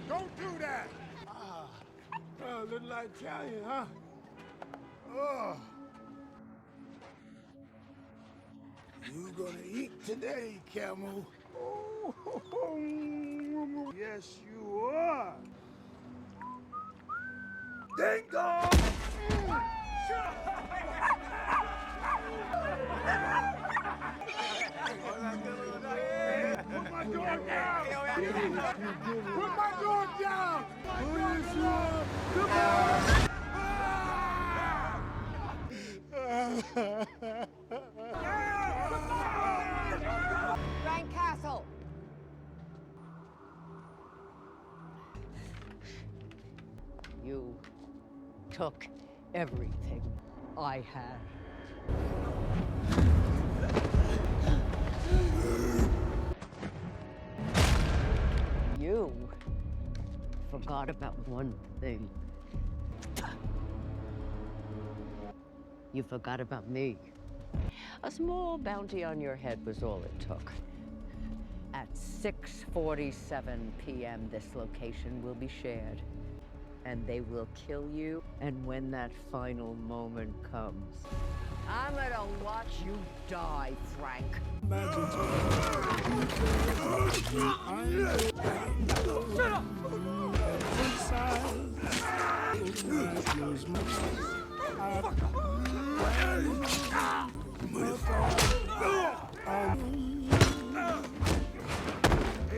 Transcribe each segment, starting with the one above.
Don't do that! Little Italian, huh? Oh. You gonna eat today, Camel? Oh, yes, you are. Dingo! Put my dog down! Put my dog down! Come on! Frank Castle! You took everything I had. You forgot about one thing. You forgot about me. A small bounty on your head was all it took. At 6:47 p.m., this location will be shared. And they will kill you. And when that final moment comes, I'm gonna watch you die, Frank.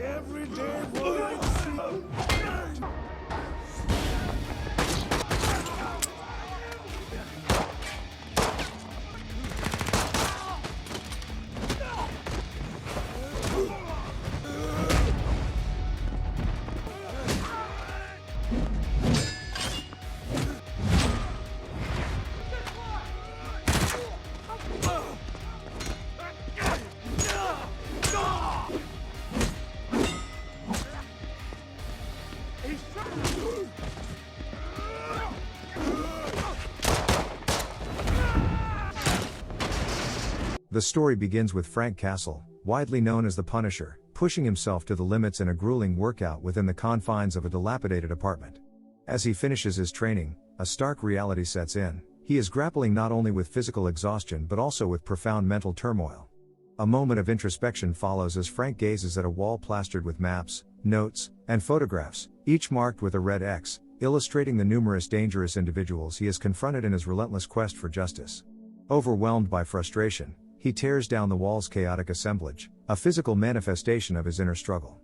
Every day The story begins with Frank Castle, widely known as the Punisher, pushing himself to the limits in a grueling workout within the confines of a dilapidated apartment. As he finishes his training, a stark reality sets in. He is grappling not only with physical exhaustion but also with profound mental turmoil. A moment of introspection follows as Frank gazes at a wall plastered with maps, notes, and photographs, each marked with a red X, illustrating the numerous dangerous individuals he has confronted in his relentless quest for justice. Overwhelmed by frustration, he tears down the wall's chaotic assemblage, a physical manifestation of his inner struggle.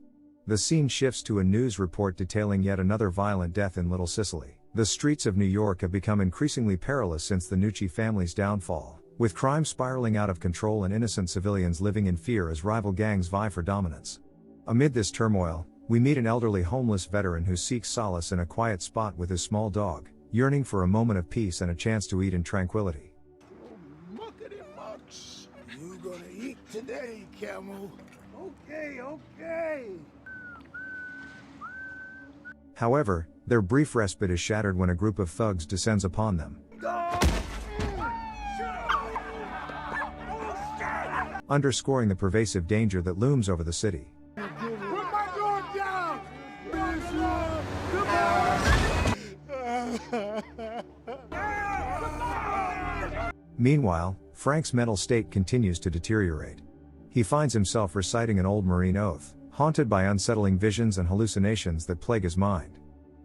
The scene shifts to a news report detailing yet another violent death in Little Sicily. The streets of New York have become increasingly perilous since the Nucci family's downfall, with crime spiraling out of control and innocent civilians living in fear as rival gangs vie for dominance. Amid this turmoil, we meet an elderly homeless veteran who seeks solace in a quiet spot with his small dog, yearning for a moment of peace and a chance to eat in tranquility. You gonna eat today, Camel? Okay. However, their brief respite is shattered when a group of thugs descends upon them. Underscoring the pervasive danger that looms over the city. Put my dog down! Meanwhile, Frank's mental state continues to deteriorate. He finds himself reciting an old Marine oath, haunted by unsettling visions and hallucinations that plague his mind.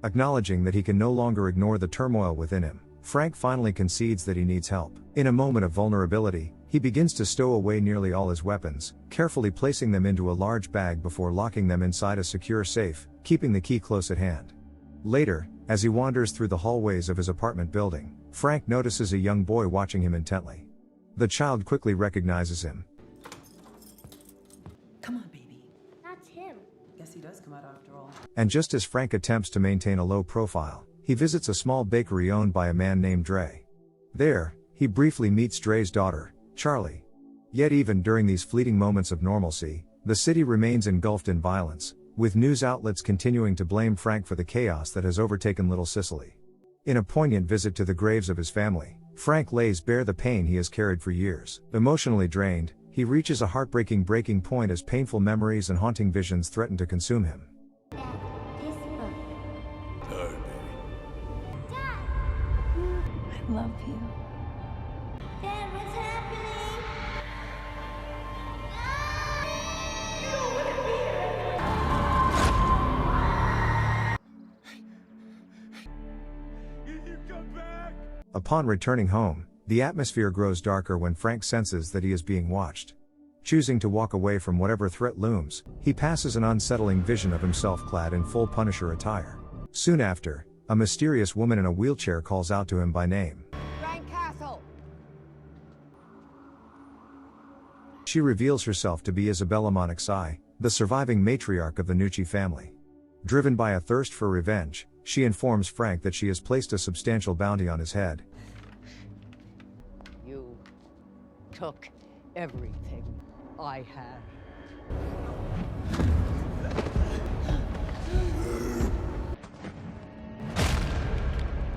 Acknowledging that he can no longer ignore the turmoil within him, Frank finally concedes that he needs help. In a moment of vulnerability, he begins to stow away nearly all his weapons, carefully placing them into a large bag before locking them inside a secure safe, keeping the key close at hand. Later, as he wanders through the hallways of his apartment building, Frank notices a young boy watching him intently. The child quickly recognizes him. Come on, baby. That's him. Guess he does come out after all. And just as Frank attempts to maintain a low profile, he visits a small bakery owned by a man named Dre. There, he briefly meets Dre's daughter, Charlie. Yet even during these fleeting moments of normalcy, the city remains engulfed in violence, with news outlets continuing to blame Frank for the chaos that has overtaken Little Sicily. In a poignant visit to the graves of his family, Frank lays bare the pain he has carried for years. Emotionally drained, he reaches a heartbreaking breaking point as painful memories and haunting visions threaten to consume him. love you. Dad, what's happening? You come back! Upon returning home, the atmosphere grows darker when Frank senses that he is being watched. Choosing to walk away from whatever threat looms, he passes an unsettling vision of himself clad in full Punisher attire. Soon after, a mysterious woman in a wheelchair calls out to him by name. Frank Castle! She reveals herself to be Isabella Monaxai, the surviving matriarch of the Nucci family. Driven by a thirst for revenge, she informs Frank that she has placed a substantial bounty on his head. You took everything I had.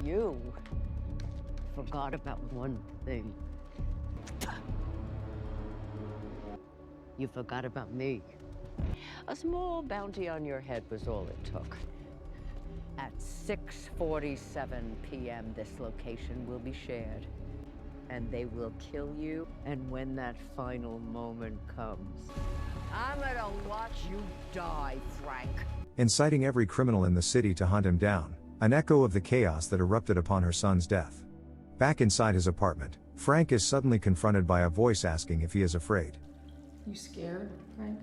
You forgot about one thing. You forgot about me. A small bounty on your head was all it took. At 6:47 p.m., this location will be shared. And they will kill you, and when that final moment comes, I'm gonna watch you die, Frank. Inciting every criminal in the city to hunt him down, an echo of the chaos that erupted upon her son's death. Back inside his apartment, Frank is suddenly confronted by a voice asking if he is afraid. You scared, Frank?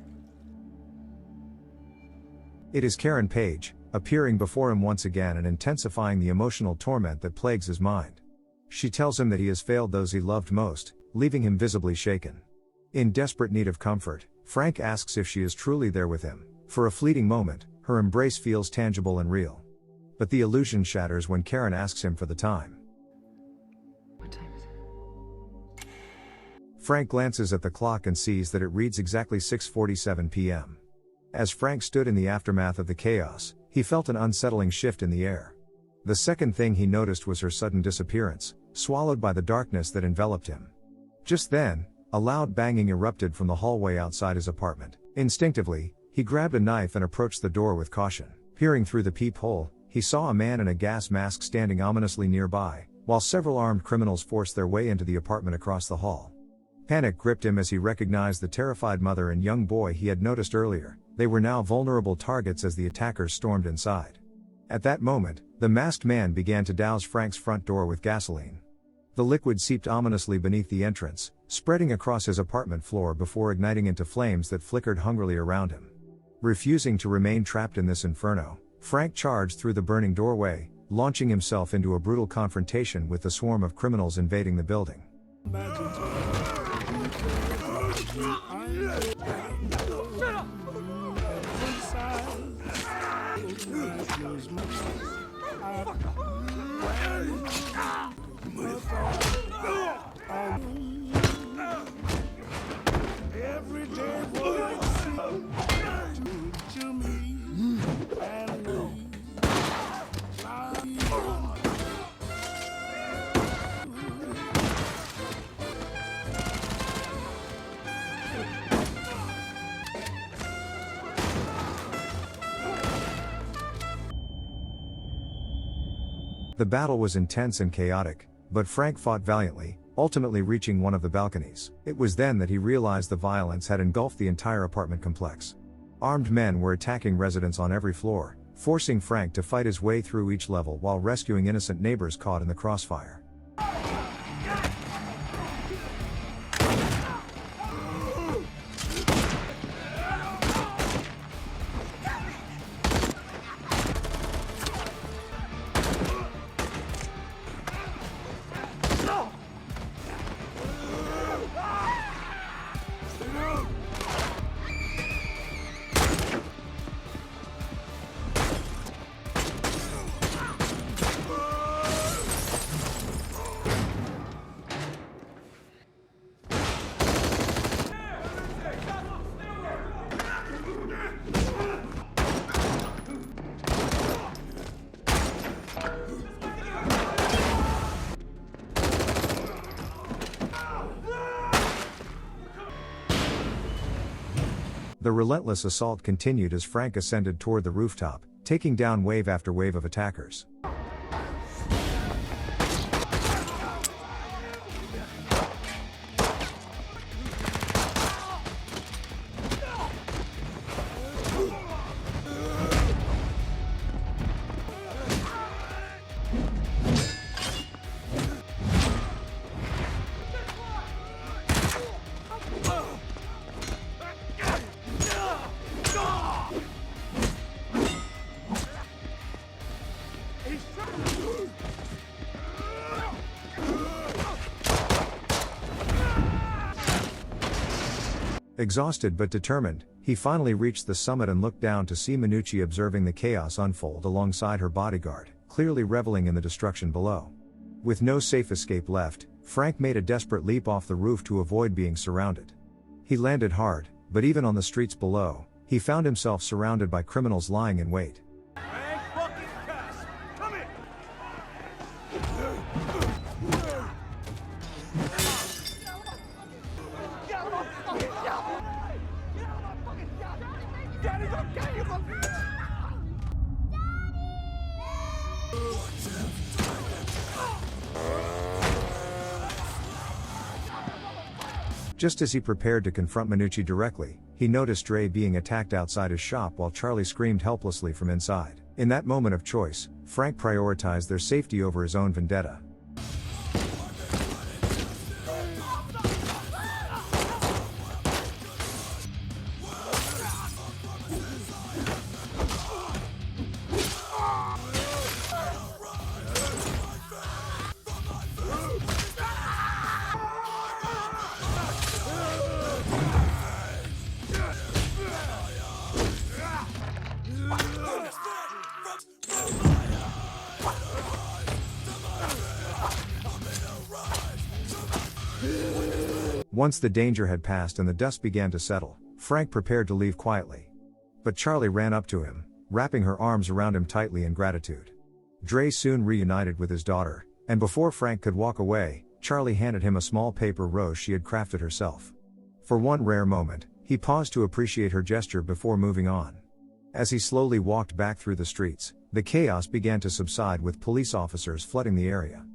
It is Karen Page, appearing before him once again and intensifying the emotional torment that plagues his mind. She tells him that he has failed those he loved most, leaving him visibly shaken. In desperate need of comfort, Frank asks if she is truly there with him. For a fleeting moment, her embrace feels tangible and real. But the illusion shatters when Karen asks him for the time. What time is it? Frank glances at the clock and sees that it reads exactly 6:47 p.m. As Frank stood in the aftermath of the chaos, he felt an unsettling shift in the air. The second thing he noticed was her sudden disappearance, swallowed by the darkness that enveloped him. Just then, a loud banging erupted from the hallway outside his apartment. Instinctively, he grabbed a knife and approached the door with caution. Peering through the peephole, he saw a man in a gas mask standing ominously nearby, while several armed criminals forced their way into the apartment across the hall. Panic gripped him as he recognized the terrified mother and young boy he had noticed earlier. They were now vulnerable targets as the attackers stormed inside. At that moment, the masked man began to douse Frank's front door with gasoline. The liquid seeped ominously beneath the entrance, spreading across his apartment floor before igniting into flames that flickered hungrily around him. Refusing to remain trapped in this inferno, Frank charged through the burning doorway, launching himself into a brutal confrontation with the swarm of criminals invading the building. Every day to me and me. The battle was intense and chaotic, but Frank fought valiantly, ultimately reaching one of the balconies. It was then that he realized the violence had engulfed the entire apartment complex. Armed men were attacking residents on every floor, forcing Frank to fight his way through each level while rescuing innocent neighbors caught in the crossfire. The relentless assault continued as Frank ascended toward the rooftop, taking down wave after wave of attackers. Exhausted but determined, he finally reached the summit and looked down to see Minucci observing the chaos unfold alongside her bodyguard, clearly reveling in the destruction below. With no safe escape left, Frank made a desperate leap off the roof to avoid being surrounded. He landed hard, but even on the streets below, he found himself surrounded by criminals lying in wait. Frank fucking Cass, come here! Daddy's okay, you fucking... Just as he prepared to confront Minucci directly, he noticed Dre being attacked outside his shop while Charlie screamed helplessly from inside. In that moment of choice, Frank prioritized their safety over his own vendetta. Once the danger had passed and the dust began to settle, Frank prepared to leave quietly. But Charlie ran up to him, wrapping her arms around him tightly in gratitude. Dre soon reunited with his daughter, and before Frank could walk away, Charlie handed him a small paper rose she had crafted herself. For one rare moment, he paused to appreciate her gesture before moving on. As he slowly walked back through the streets, the chaos began to subside with police officers flooding the area.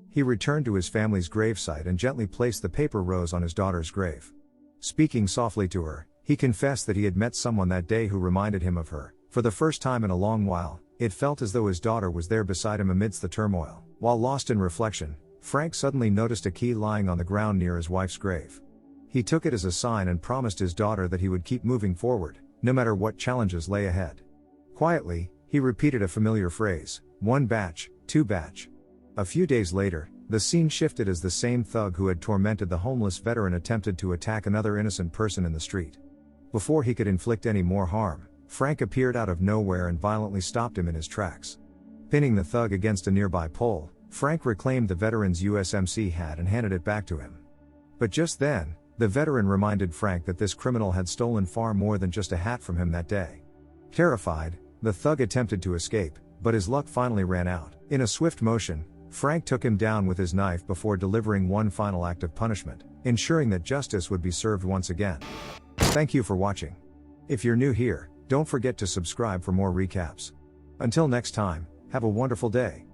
He returned to his family's gravesite and gently placed the paper rose on his daughter's grave. Speaking softly to her, he confessed that he had met someone that day who reminded him of her. For the first time in a long while, it felt as though his daughter was there beside him amidst the turmoil. While lost in reflection, Frank suddenly noticed a key lying on the ground near his wife's grave. He took it as a sign and promised his daughter that he would keep moving forward, no matter what challenges lay ahead. Quietly, he repeated a familiar phrase, 1 batch, 2 batch. A few days later, the scene shifted as the same thug who had tormented the homeless veteran attempted to attack another innocent person in the street. Before he could inflict any more harm, Frank appeared out of nowhere and violently stopped him in his tracks. Pinning the thug against a nearby pole, Frank reclaimed the veteran's USMC hat and handed it back to him. But just then, the veteran reminded Frank that this criminal had stolen far more than just a hat from him that day. Terrified, the thug attempted to escape, but his luck finally ran out. In a swift motion, Frank took him down with his knife before delivering one final act of punishment, ensuring that justice would be served once again. Thank you for watching. If you're new here, don't forget to subscribe for more recaps. Until next time, have a wonderful day.